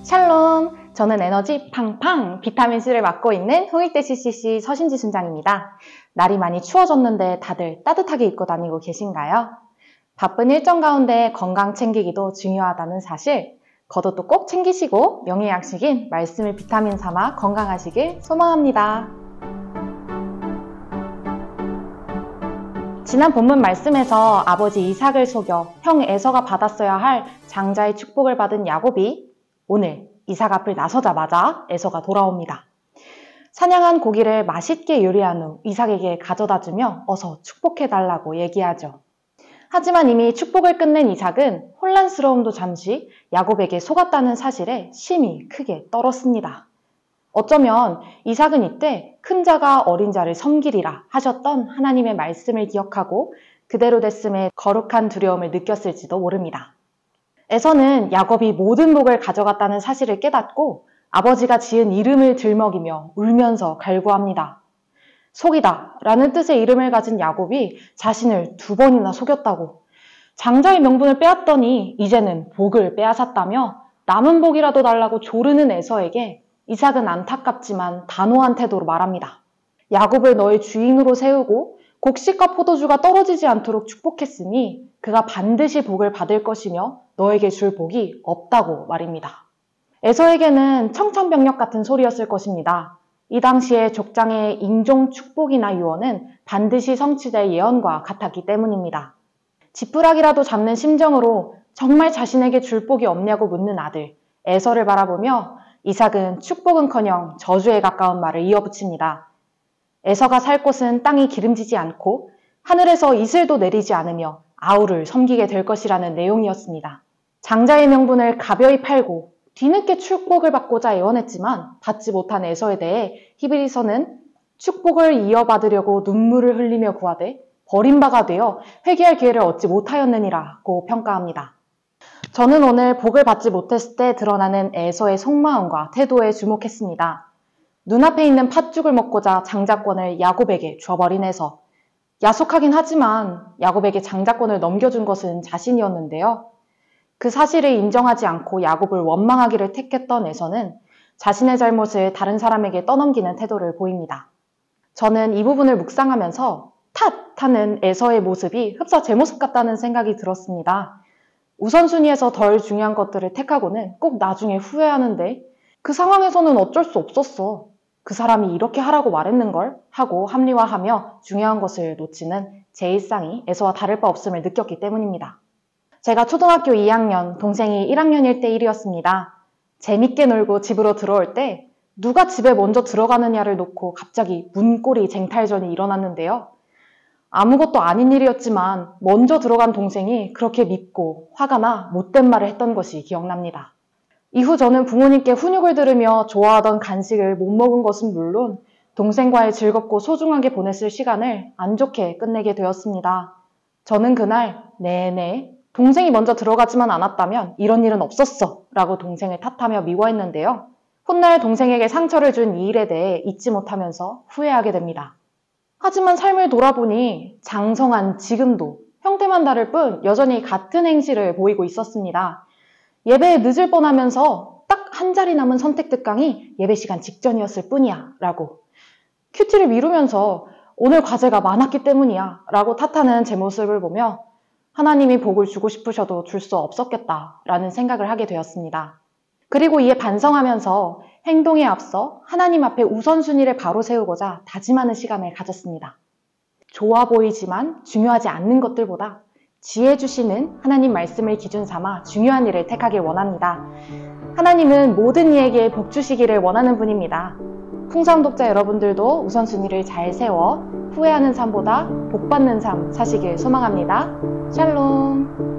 샬롬! 저는 에너지 팡팡 비타민C를 맡고 있는 홍익대 CCC 서신지 순장입니다. 날이 많이 추워졌는데 다들 따뜻하게 입고 다니고 계신가요? 바쁜 일정 가운데 건강 챙기기도 중요하다는 사실, 겉옷도 꼭 챙기시고 명예약식인 말씀을 비타민 삼아 건강하시길 소망합니다. 지난 본문 말씀에서 아버지 이삭을 속여 형 에서가 받았어야 할 장자의 축복을 받은 야곱이 오늘 이삭 앞을 나서자마자 에서가 돌아옵니다. 사냥한 고기를 맛있게 요리한 후 이삭에게 가져다주며 어서 축복해달라고 얘기하죠. 하지만 이미 축복을 끝낸 이삭은 혼란스러움도 잠시 야곱에게 속았다는 사실에 심히 크게 떨었습니다. 어쩌면 이삭은 이때 큰 자가 어린 자를 섬기리라 하셨던 하나님의 말씀을 기억하고 그대로 됐음에 거룩한 두려움을 느꼈을지도 모릅니다. 에서는 야곱이 모든 복을 가져갔다는 사실을 깨닫고 아버지가 지은 이름을 들먹이며 울면서 갈구합니다. 속이다 라는 뜻의 이름을 가진 야곱이 자신을 2번이나 속였다고, 장자의 명분을 빼앗더니 이제는 복을 빼앗았다며 남은 복이라도 달라고 조르는 에서에게 이삭은 안타깝지만 단호한 태도로 말합니다. 야곱을 너의 주인으로 세우고 곡식과 포도주가 떨어지지 않도록 축복했으니 그가 반드시 복을 받을 것이며 너에게 줄 복이 없다고 말입니다. 에서에게는 청천벽력 같은 소리였을 것입니다. 이 당시에 족장의 인종 축복이나 유언은 반드시 성취될 예언과 같았기 때문입니다. 지푸라기라도 잡는 심정으로 정말 자신에게 줄 복이 없냐고 묻는 아들 에서를 바라보며 이삭은 축복은커녕 저주에 가까운 말을 이어붙입니다. 에서가 살 곳은 땅이 기름지지 않고 하늘에서 이슬도 내리지 않으며 아우를 섬기게 될 것이라는 내용이었습니다. 장자의 명분을 가벼이 팔고 뒤늦게 축복을 받고자 예언했지만 받지 못한 에서에 대해 히브리서는 축복을 이어받으려고 눈물을 흘리며 구하되 버림바가 되어 회개할 기회를 얻지 못하였느니라고 평가합니다. 저는 오늘 복을 받지 못했을 때 드러나는 에서의 속마음과 태도에 주목했습니다. 눈앞에 있는 팥죽을 먹고자 장자권을 야곱에게 줘버린 에서. 야속하긴 하지만 야곱에게 장자권을 넘겨준 것은 자신이었는데요. 그 사실을 인정하지 않고 야곱을 원망하기를 택했던 에서는 자신의 잘못을 다른 사람에게 떠넘기는 태도를 보입니다. 저는 이 부분을 묵상하면서 탓하는 에서의 모습이 흡사 제 모습 같다는 생각이 들었습니다. 우선순위에서 덜 중요한 것들을 택하고는 꼭 나중에 후회하는데 그 상황에서는 어쩔 수 없었어. 그 사람이 이렇게 하라고 말했는걸 하고 합리화하며 중요한 것을 놓치는 제 일상이 에서와 다를 바 없음을 느꼈기 때문입니다. 제가 초등학교 2학년, 동생이 1학년일 때 일이었습니다. 재밌게 놀고 집으로 들어올 때 누가 집에 먼저 들어가느냐를 놓고 갑자기 문고리 쟁탈전이 일어났는데요. 아무것도 아닌 일이었지만 먼저 들어간 동생이 그렇게 밉고 화가 나 못된 말을 했던 것이 기억납니다. 이후 저는 부모님께 훈육을 들으며 좋아하던 간식을 못 먹은 것은 물론 동생과의 즐겁고 소중하게 보냈을 시간을 안 좋게 끝내게 되었습니다. 저는 그날 내내 동생이 먼저 들어가지만 않았다면 이런 일은 없었어 라고 동생을 탓하며 미워했는데요. 훗날 동생에게 상처를 준 이 일에 대해 잊지 못하면서 후회하게 됩니다. 하지만 삶을 돌아보니 장성한 지금도 형태만 다를 뿐 여전히 같은 행실을 보이고 있었습니다. 예배에 늦을 뻔하면서 딱 한 자리 남은 선택 특강이 예배 시간 직전이었을 뿐이야 라고, 큐티를 미루면서 오늘 과제가 많았기 때문이야 라고 탓하는 제 모습을 보며 하나님이 복을 주고 싶으셔도 줄 수 없었겠다 라는 생각을 하게 되었습니다. 그리고 이에 반성하면서 행동에 앞서 하나님 앞에 우선순위를 바로 세우고자 다짐하는 시간을 가졌습니다. 좋아 보이지만 중요하지 않는 것들보다 지혜 주시는 하나님 말씀을 기준 삼아 중요한 일을 택하길 원합니다. 하나님은 모든 이에게 복 주시기를 원하는 분입니다. 풍성독자 여러분들도 우선순위를 잘 세워 후회하는 삶보다 복 받는 삶 사시길 소망합니다. 샬롬.